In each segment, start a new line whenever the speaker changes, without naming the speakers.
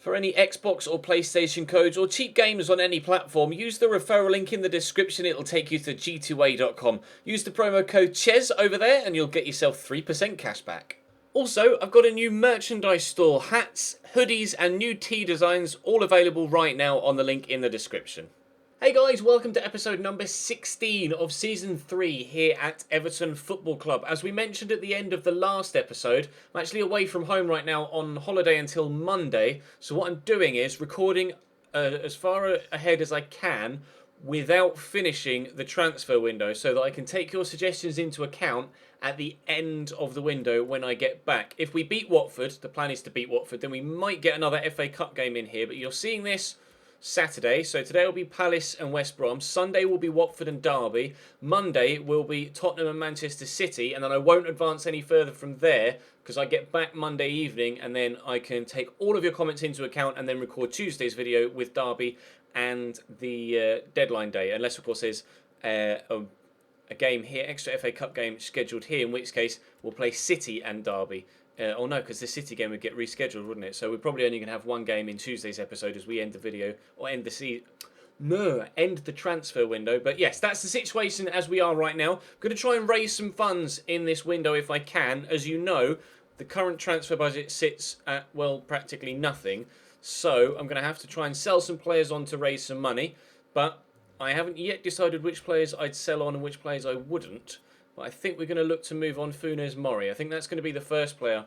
For any Xbox or PlayStation codes or cheap games on any platform, use the referral link in the description. It'll take you to g2a.com. Use the promo code CHES over there and you'll get yourself 3% cash back. Also, I've got a new merchandise store, hats, hoodies and new tee designs, all available right now on the link in the description. Hey guys, welcome to episode number 16 of Season 3 here at Everton Football Club. As we mentioned at the end of the last episode, I'm actually away from home right now on holiday until Monday. So what I'm doing is recording as far ahead as I can without finishing the transfer window so that I can take your suggestions into account at the end of the window when I get back. If we beat Watford, the plan is to beat Watford, then we might get another FA Cup game in here. But you're seeing this Saturday, so today will be Palace and West Brom. Sunday will be Watford and Derby. Monday will be Tottenham and Manchester City, and then I won't advance any further from there because I get back Monday evening, and then I can take all of your comments into account and then record Tuesday's video with Derby and the deadline day, unless of course there's a game here, extra FA Cup game scheduled here, in which case we'll play City and Derby. Oh no, because the City game would get rescheduled, wouldn't it? So we're probably only going to have one game in Tuesday's episode as we end the video, or end the transfer window. But yes, that's the situation as we are right now. I'm going to try and raise some funds in this window if I can. As you know, the current transfer budget sits at, well, practically nothing. So I'm going to have to try and sell some players on to raise some money. But I haven't yet decided which players I'd sell on and which players I wouldn't. But I think we're going to look to move on Funes Mori. I think that's going to be the first player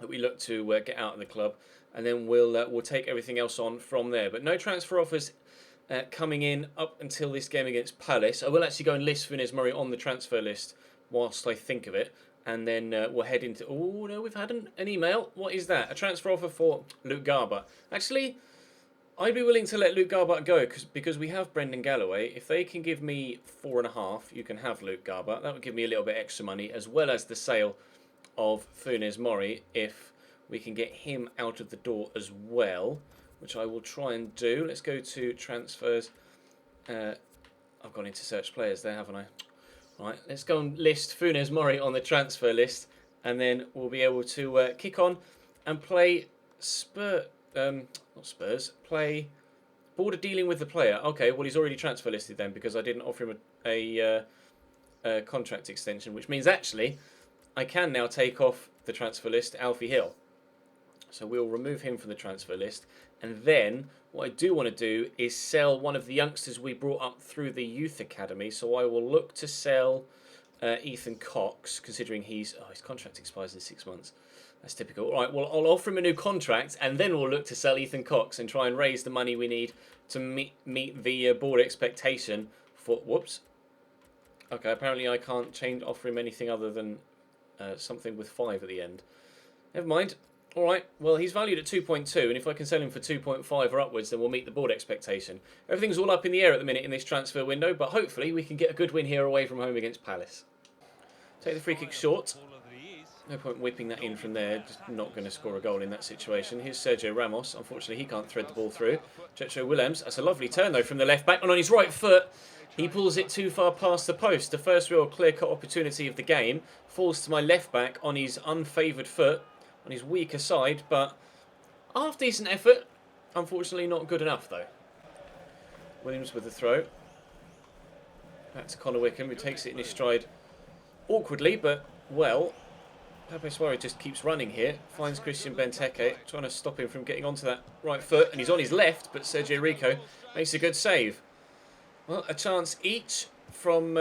that we look to get out of the club, and then we'll take everything else on from there. But no transfer offers coming in up until this game against Palace. I will actually go and list Funes Mori on the transfer list whilst I think of it, and then we'll head into... Oh no, we've had an email. What is that? A transfer offer for Luke Garbutt. Actually, I'd be willing to let Luke Garbutt go because we have Brendan Galloway. If they can give me 4.5, you can have Luke Garbutt. That would give me a little bit extra money, as well as the sale of Funes Mori if we can get him out of the door as well, which I will try and do. Let's go to transfers. I've gone into search players there, haven't I? Right, let's go and list Funes Mori on the transfer list, and then we'll be able to kick on and play play border dealing with the player. Okay, well he's already transfer listed then because I didn't offer him a contract extension, which means actually I can now take off the transfer list Alfie Hill. So we'll remove him from the transfer list, and then what I do want to do is sell one of the youngsters we brought up through the youth academy. So I will look to sell Ethan Cox, considering his contract expires in 6 months. That's typical. All right, well, I'll offer him a new contract, and then we'll look to sell Ethan Cox and try and raise the money we need to meet the board expectation for... Whoops. Okay, apparently I can't offer him anything other than something with 5 at the end. Never mind. All right, well, he's valued at 2.2, and if I can sell him for 2.5 or upwards, then we'll meet the board expectation. Everything's all up in the air at the minute in this transfer window, but hopefully we can get a good win here away from home against Palace. Take the free kick short. No point whipping that in from there. Just not going to score a goal in that situation. Here's Sergio Ramos. Unfortunately, he can't thread the ball through. Jetro Willems. That's a lovely turn, though, from the left back. And on his right foot, he pulls it too far past the post. The first real clear-cut opportunity of the game falls to my left back on his unfavoured foot, on his weaker side. But half-decent effort. Unfortunately, not good enough, though. Williams with the throw. Back to Connor Wickham, who takes it in his stride awkwardly, but well. Pablo Suarez just keeps running here, finds Christian Benteke, trying to stop him from getting onto that right foot, and he's on his left, but Sergio Rico makes a good save. Well, a chance each from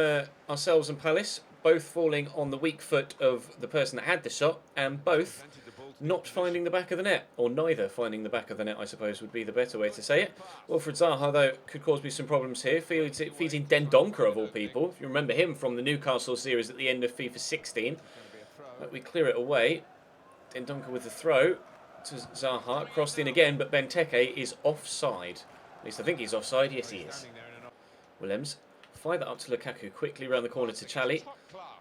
ourselves and Palace, both falling on the weak foot of the person that had the shot, and both not finding the back of the net, or neither finding the back of the net, I suppose would be the better way to say it. Wilfried Zaha, though, could cause me some problems here, feeds in Dendoncker of all people, if you remember him from the Newcastle series at the end of FIFA 16. But we clear it away. Dendoncker with the throw to Zaha, crossed in again, but Benteke is offside. At least I think he's offside. Yes, he is. Willems, fire that up to Lukaku, quickly round the corner to Chali.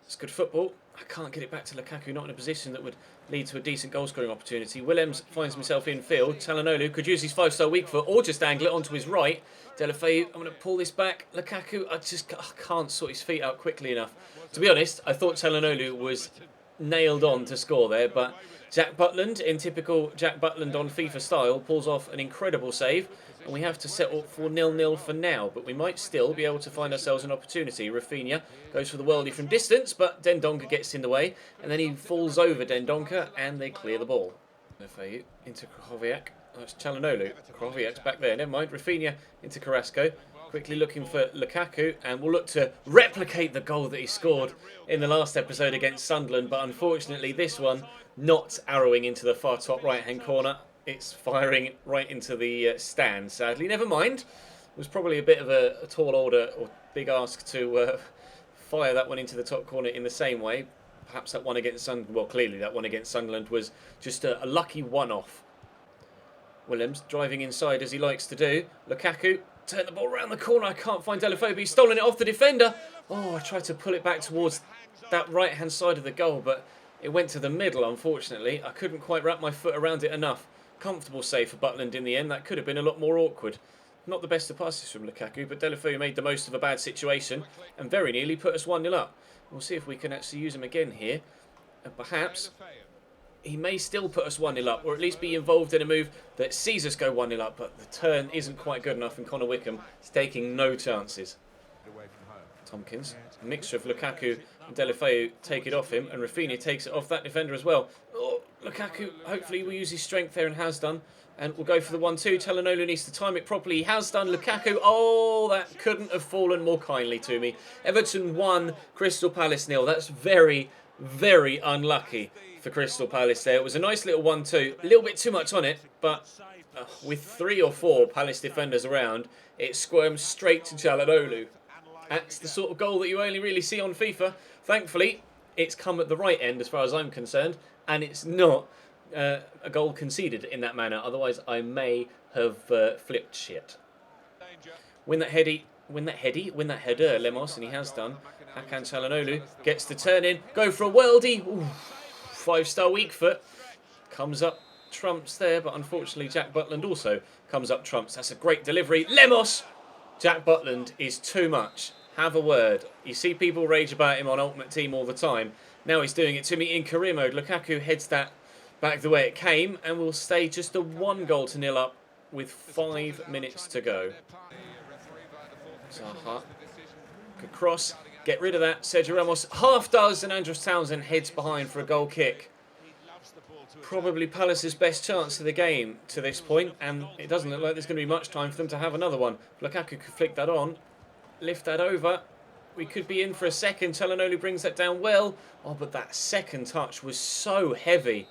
It's good football. I can't get it back to Lukaku, not in a position that would lead to a decent goal-scoring opportunity. Willems finds himself in field. Çalhanoğlu could use his 5-star weak foot or just angle it onto his right. Deulofeu, I'm going to pull this back. Lukaku, I can't sort his feet out quickly enough. To be honest, I thought Çalhanoğlu was nailed on to score there, but Jack Butland, in typical Jack Butland on FIFA style, pulls off an incredible save. And we have to settle for 0-0 for now, but we might still be able to find ourselves an opportunity. Rafinha goes for the worldie from distance, but Dendonka gets in the way, and then he falls over Dendonka, and they clear the ball. Lefeu into Krakowiak. Oh, it's Çalhanoğlu. Krakowiak's back there. Never mind. Rafinha into Carrasco. Quickly looking for Lukaku, and we'll look to replicate the goal that he scored in the last episode against Sunderland, but unfortunately this one not arrowing into the far top right-hand corner. It's firing right into the stand, sadly. Never mind. It was probably a bit of a tall order or big ask to fire that one into the top corner in the same way. Perhaps that one against Sunderland, well, clearly that one against Sunderland was just a lucky one-off. Williams driving inside as he likes to do. Lukaku, turn the ball around the corner. I can't find Delafeu, but he's stolen it off the defender. Oh, I tried to pull it back towards that right-hand side of the goal, but it went to the middle, unfortunately. I couldn't quite wrap my foot around it enough. Comfortable save for Butland in the end. That could have been a lot more awkward. Not the best of passes from Lukaku, but Delafeu made the most of a bad situation and very nearly put us 1-0 up. We'll see if we can actually use him again here. And perhaps he may still put us 1-0 up, or at least be involved in a move that sees us go 1-0 up, but the turn isn't quite good enough, and Connor Wickham is taking no chances. Tompkins, a mixture of Lukaku and Delafeu take it off him, and Rafinha takes it off that defender as well. Oh, Lukaku hopefully will use his strength there and has done, and we'll go for the 1-2. Çalhanoğlu needs to time it properly. He has done. Lukaku, oh, that couldn't have fallen more kindly to me. Everton 1, Crystal Palace 0. That's very, very unlucky for Crystal Palace there. It was a nice little 1-2. A little bit too much on it, but with 3 or 4 Palace defenders around, it squirms straight to Çalhanoğlu. That's the sort of goal that you only really see on FIFA. Thankfully, it's come at the right end as far as I'm concerned, and it's not a goal conceded in that manner. Otherwise, I may have flipped shit. Win that header, Lemos, and he has done. Hakan Çalhanoğlu gets the turn in, go for a worldie. Ooh, 5-star weak foot. Comes up trumps there, but unfortunately Jack Butland also comes up trumps. That's a great delivery. Lemos! Jack Butland is too much. Have a word. You see people rage about him on Ultimate Team all the time. Now he's doing it to me in career mode. Lukaku heads that back the way it came and will stay just a 1-0 up with 5 minutes to go. Zaha. Good cross. Get rid of that. Sergio Ramos half does, and Andros Townsend heads behind for a goal kick. Probably Palace's best chance of the game to this point, and it doesn't look like there's going to be much time for them to have another one. Lukaku could flick that on, lift that over. We could be in for a second. Çalhanoğlu brings that down well. Oh, but that second touch was so heavy.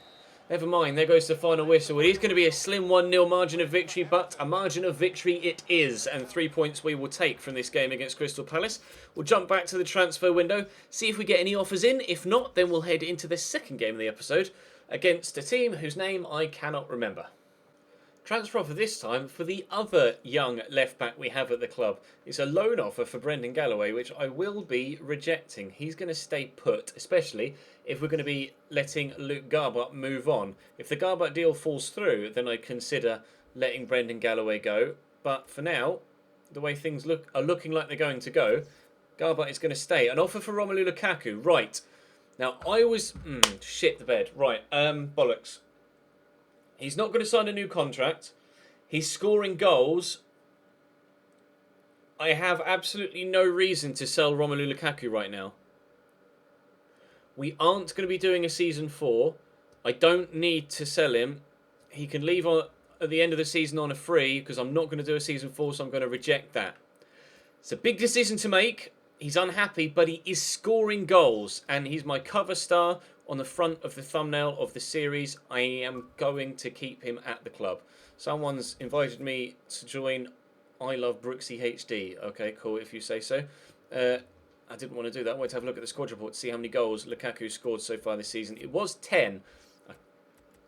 Never mind, there goes the final whistle. It is going to be a slim 1-0 margin of victory, but a margin of victory it is. And 3 points we will take from this game against Crystal Palace. We'll jump back to the transfer window, see if we get any offers in. If not, then we'll head into the second game of the episode against a team whose name I cannot remember. Transfer offer this time for the other young left-back we have at the club. It's a loan offer for Brendan Galloway, which I will be rejecting. He's going to stay put, especially if we're going to be letting Luke Garbutt move on. If the Garbutt deal falls through, then I'd consider letting Brendan Galloway go. But for now, the way things are looking like they're going to go, Garbutt is going to stay. An offer for Romelu Lukaku. Right. Now, I was... shit the bed. Right. Bollocks. He's not going to sign a new contract. He's scoring goals. I have absolutely no reason to sell Romelu Lukaku right now. We aren't going to be doing a Season 4. I don't need to sell him. He can leave at the end of the season on a free because I'm not going to do a Season 4, so I'm going to reject that. It's a big decision to make. He's unhappy, but he is scoring goals, and he's my cover star on the front of the thumbnail of the series. I am going to keep him at the club. Someone's invited me to join I Love Brooksy HD. Okay, cool, if you say so. I didn't want to do that. I wanted to have a look at the squad report to see how many goals Lukaku scored so far this season. It was 10,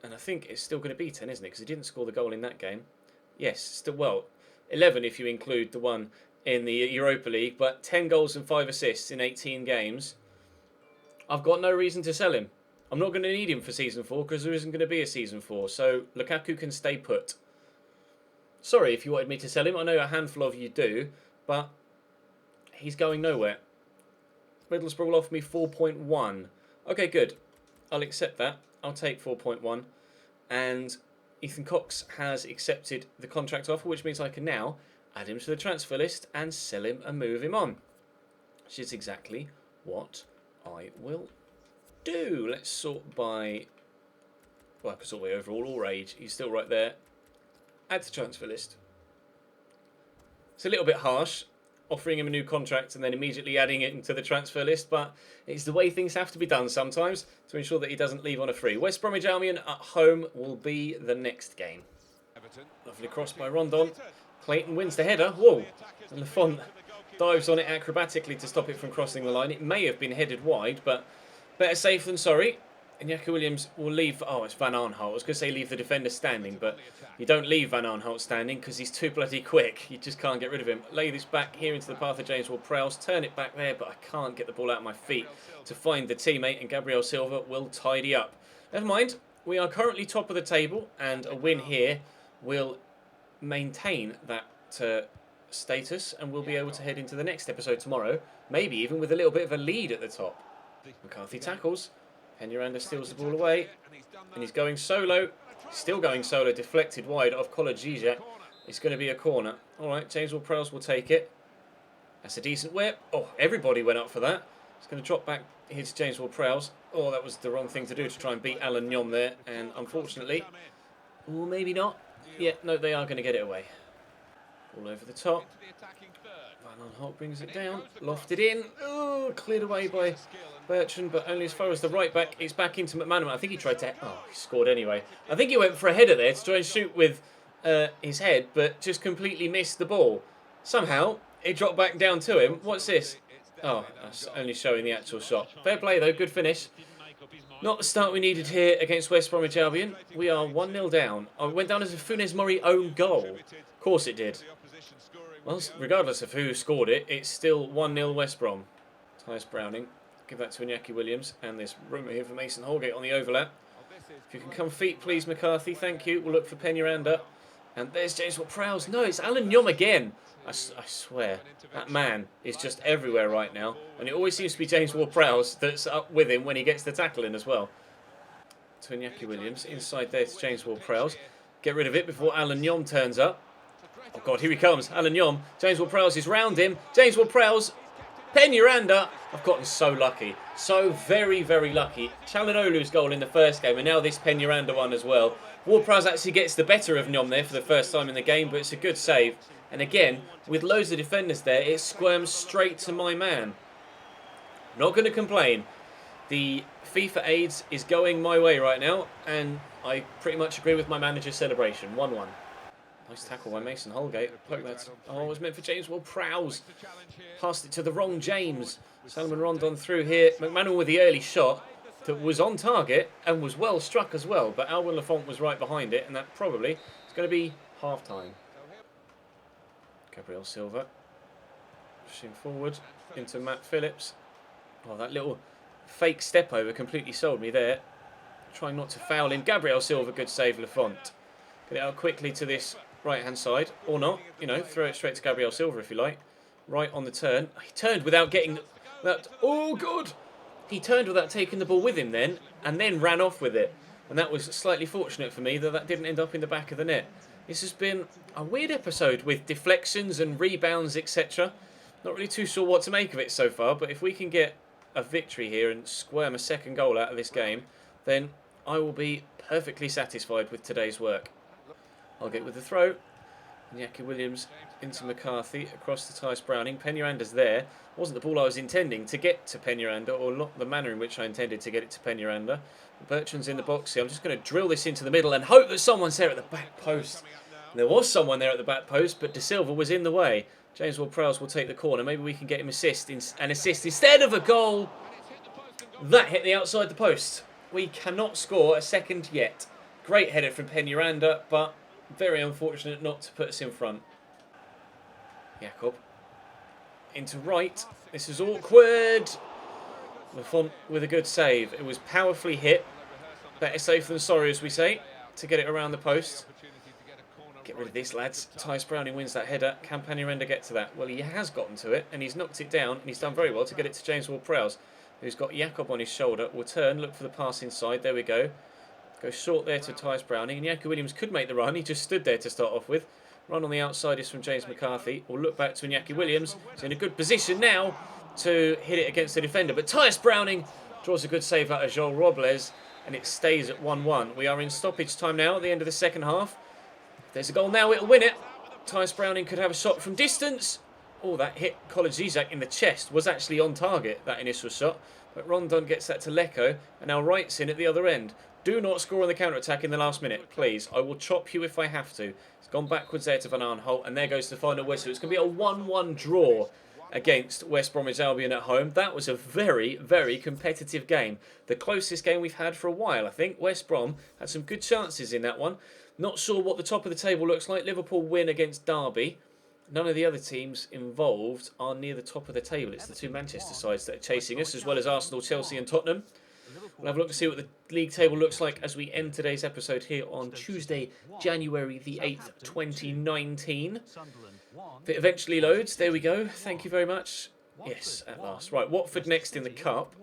and I think it's still going to be 10, isn't it? Because he didn't score the goal in that game. Yes, still, well, 11 if you include the one in the Europa League, but 10 goals and 5 assists in 18 games. I've got no reason to sell him. I'm not going to need him for Season 4 because there isn't going to be a Season 4. So Lukaku can stay put. Sorry if you wanted me to sell him. I know a handful of you do, but he's going nowhere. Middlesbrough will offer me 4.1. Okay, good. I'll accept that. I'll take 4.1. And Ethan Cox has accepted the contract offer, which means I can now add him to the transfer list and sell him and move him on. Which is exactly what I will do. Let's sort by... Well, I can sort by overall or age. He's still right there. Add to transfer list. It's a little bit harsh, offering him a new contract and then immediately adding it into the transfer list, but it's the way things have to be done sometimes to ensure that he doesn't leave on a free. West Bromwich Albion at home will be the next game. Lovely cross by Rondon. Clayton wins the header. Whoa! And Lafont dives on it acrobatically to stop it from crossing the line. It may have been headed wide, but better safe than sorry. And Iñaki Williams will leave... Oh, it's Van Arnholt. I was going to say leave the defender standing, but you don't leave Van Arnholt standing because he's too bloody quick. You just can't get rid of him. Lay this back here into the path of James Ward-Prowse. Turn it back there, but I can't get the ball out of my feet to find the teammate, and Gabriel Silva will tidy up. Never mind. We are currently top of the table, and a win here will maintain that status, and we'll be able to head into the next episode tomorrow, maybe even with a little bit of a lead at the top. McCarthy tackles. Peñaranda steals the ball away, and he's going solo. Still going solo, deflected wide off Kola Zizek. It's going to be a corner. All right, James Ward-Prowse will take it. That's a decent whip. Oh, everybody went up for that. It's going to drop back here to James Ward-Prowse. Oh, that was the wrong thing to do to try and beat Alan Nyom there, and unfortunately, or maybe not. Yeah, no, they are going to get it away. All over the top. Van Aanholt brings it down, lofted in. Oh, cleared away by Bertrand, but only as far as the right back. It's back into McManaman. I think he tried to... Oh, he scored anyway. I think he went for a header there to try and shoot with his head, but just completely missed the ball. Somehow, it dropped back down to him. What's this? Oh, that's only showing the actual shot. Fair play, though. Good finish. Not the start we needed here against West Bromwich Albion. We are 1-0 down. Oh, it went down as a Funes Mori own goal. Of course it did. Well, regardless of who scored it, it's still 1-0 West Brom. Tyus Browning. Give that to Iñaki Williams. And there's room here for Mason Holgate on the overlap. If you can come feet, please, McCarthy. Thank you. We'll look for Peñaranda. And there's James Ward-Prowse. No, it's Alan Nyom again. I swear, that man is just everywhere right now. And it always seems to be James Ward-Prowse that's up with him when he gets the tackle in as well. To Iñaki Williams. Inside there to James Ward-Prowse. Get rid of it before Alan Nyom turns up. Oh, God, here he comes. Alan Nyom. James Ward-Prowse is round him. James Ward-Prowse. Peñaranda. I've gotten so lucky. So very, very lucky. Çalhanoğlu's goal in the first game, and now this Peñaranda one as well. Ward-Prowse actually gets the better of Nyom there for the first time in the game, but it's a good save. And again, with loads of defenders there, it squirms straight to my man. Not going to complain. The FIFA AIDS is going my way right now, and I pretty much agree with my manager's celebration. 1-1. Nice tackle by Mason Holgate. Poke that. Oh, it was meant for James Ward-Prowse. Passed it to the wrong James. Salomon Rondon through here. McManaman with the early shot that was on target and was well struck as well. But Alwyn Lafont was right behind it, and that probably is going to be half-time. Gabriel Silva pushing forward into Matt Phillips. Oh, that little fake step over completely sold me there. Trying not to foul him. Gabriel Silva, good save, Lafont. Get it out quickly to this right-hand side, or not. You know, throw it straight to Gabriel Silva if you like. Right on the turn. He turned without getting that. Oh, good! He turned without taking the ball with him then, and then ran off with it. And that was slightly fortunate for me that that didn't end up in the back of the net. This has been a weird episode with deflections and rebounds, etc. Not really too sure what to make of it so far, but if we can get a victory here and squirm a second goal out of this game, then I will be perfectly satisfied with today's work. I'll get with the throw. Iñaki Williams into McCarthy across to Tyus Browning. Peñaranda's there. Wasn't the ball I was intending to get to Peñaranda, or not the manner in which I intended to get it to Peñaranda. Bertrand's in the box here. I'm just going to drill this into the middle and hope that someone's there at the back post. And there was someone there at the back post, but De Silva was in the way. James Ward-Prowse will take the corner. Maybe we can get him an assist instead of a goal. That hit the outside the post. We cannot score a second yet. Great header from Peñaranda, but very unfortunate not to put us in front. Jakob. Into right. This is awkward. Lafont with a good save. It was powerfully hit. Better safe than sorry, as we say, to get it around the post. Get rid of this, lads. Tyus Browning wins that header. Can Peñaranda get to that? Well, he has gotten to it, and he's knocked it down, and he's done very well to get it to James Ward-Prowse, who's got Jakob on his shoulder. Will turn, look for the pass inside. There we go. Go short there to Tyus Browning. And Iñaki Williams could make the run. He just stood there to start off with. Run on the outside is from James McCarthy. We'll look back to Iñaki Williams. He's in a good position now to hit it against the defender. But Tyus Browning draws a good save out of Joel Robles. And it stays at 1-1. We are in stoppage time now at the end of the second half. If there's a goal now, it'll win it. Tyus Browning could have a shot from distance. Oh, that hit Colin Zizek in the chest. Was actually on target, that initial shot. But Rondon gets that to Leko. And now Wright's in at the other end. Do not score on the counter-attack in the last minute, please. I will chop you if I have to. It's gone backwards there to Van Aanholt, and there goes the final whistle. It's going to be a 1-1 draw against West Bromwich Albion at home. That was a very, very competitive game. The closest game we've had for a while, I think. West Brom had some good chances in that one. Not sure what the top of the table looks like. Liverpool win against Derby. None of the other teams involved are near the top of the table. It's the two Manchester sides that are chasing us, as well as Arsenal, Chelsea and Tottenham. We'll have a look to see what the league table looks like as we end today's episode here on Tuesday, January the 8th, 2019. If it eventually loads, there we go. Thank you very much. Yes, at last. Right, Watford next in the Cup.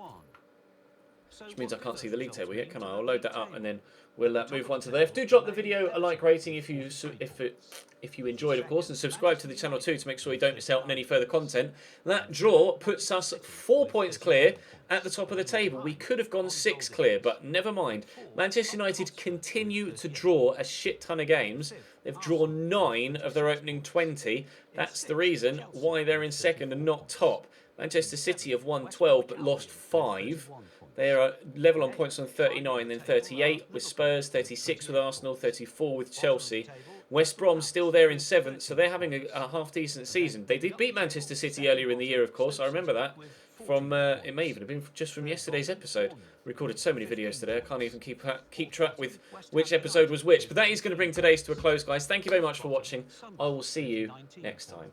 Which means I can't see the league table yet, can I? I'll load that up and then we'll move on to the left. Do drop the video a like rating if you enjoyed, of course, and subscribe to the channel too to make sure you don't miss out on any further content. That draw puts us 4 points clear at the top of the table. We could have gone 6 clear, but never mind. Manchester United continue to draw a shit ton of games. They've drawn 9 of their opening 20. That's the reason why they're in second and not top. Manchester City have won 12 but lost 5. They are level on points on 39, then 38 with Spurs, 36 with Arsenal, 34 with Chelsea. West Brom still there in 7th, so they're having a half-decent season. They did beat Manchester City earlier in the year, of course. I remember that. From it may even have been just from yesterday's episode. Recorded so many videos today, I can't even keep track with which episode was which. But that is going to bring today's to a close, guys. Thank you very much for watching. I will see you next time.